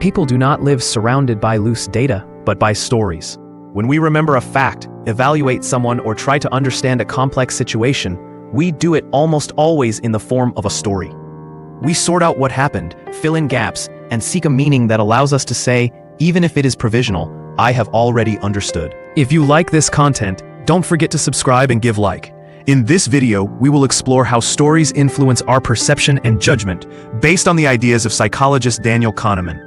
People do not live surrounded by loose data, but by stories. When we remember a fact, evaluate someone, or try to understand a complex situation, we do it almost always in the form of a story. We sort out what happened, fill in gaps, and seek a meaning that allows us to say, even if it is provisional, I have already understood. If you like this content, don't forget to subscribe and give like. In this video, we will explore how stories influence our perception and judgment, based on the ideas of psychologist Daniel Kahneman.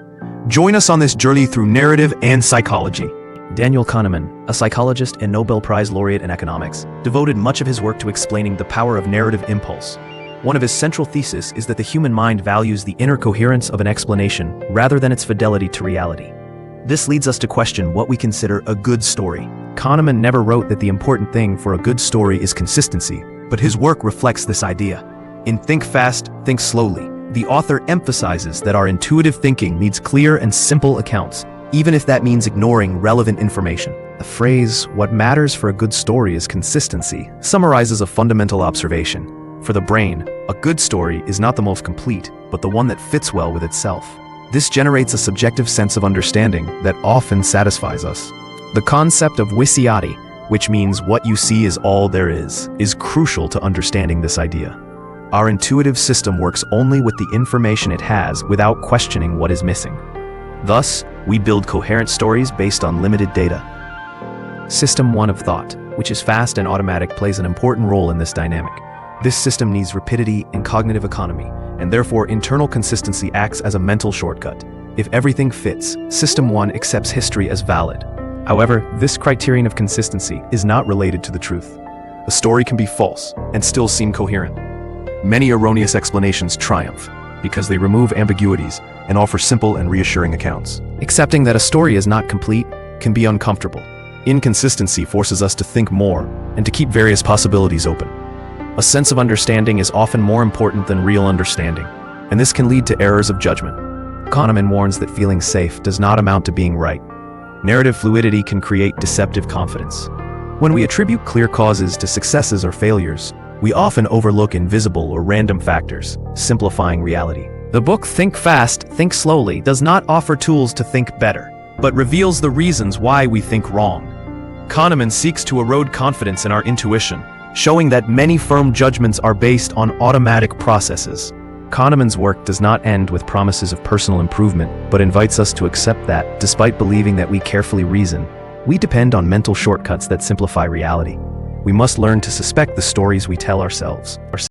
Join us on this journey through narrative and psychology. Daniel Kahneman, a psychologist and Nobel Prize laureate in economics, devoted much of his work to explaining the power of narrative impulse. One of his central theses is that the human mind values the inner coherence of an explanation rather than its fidelity to reality. This leads us to question what we consider a good story. Kahneman never wrote that the important thing for a good story is consistency, but his work reflects this idea. In Think Fast, Think Slowly, the author emphasizes that our intuitive thinking needs clear and simple accounts, even if that means ignoring relevant information. The phrase, "what matters for a good story is consistency," summarizes a fundamental observation. For the brain, a good story is not the most complete, but the one that fits well with itself. This generates a subjective sense of understanding that often satisfies us. The concept of Wysiady, which means what you see is all there is crucial to understanding this idea. Our intuitive system works only with the information it has without questioning what is missing. Thus, we build coherent stories based on limited data. System 1 of thought, which is fast and automatic, plays an important role in this dynamic. This system needs rapidity and cognitive economy, and therefore internal consistency acts as a mental shortcut. If everything fits, System 1 accepts history as valid. However, this criterion of consistency is not related to the truth. A story can be false and still seem coherent. Many erroneous explanations triumph because they remove ambiguities and offer simple and reassuring accounts. Accepting that a story is not complete can be uncomfortable. Inconsistency forces us to think more and to keep various possibilities open. A sense of understanding is often more important than real understanding, and this can lead to errors of judgment. Kahneman warns that feeling safe does not amount to being right. Narrative fluidity can create deceptive confidence. When we attribute clear causes to successes or failures, we often overlook invisible or random factors, simplifying reality. The book Think Fast, Think Slowly does not offer tools to think better, but reveals the reasons why we think wrong. Kahneman seeks to erode confidence in our intuition, showing that many firm judgments are based on automatic processes. Kahneman's work does not end with promises of personal improvement, but invites us to accept that, despite believing that we carefully reason, we depend on mental shortcuts that simplify reality. We must learn to suspect the stories we tell ourselves.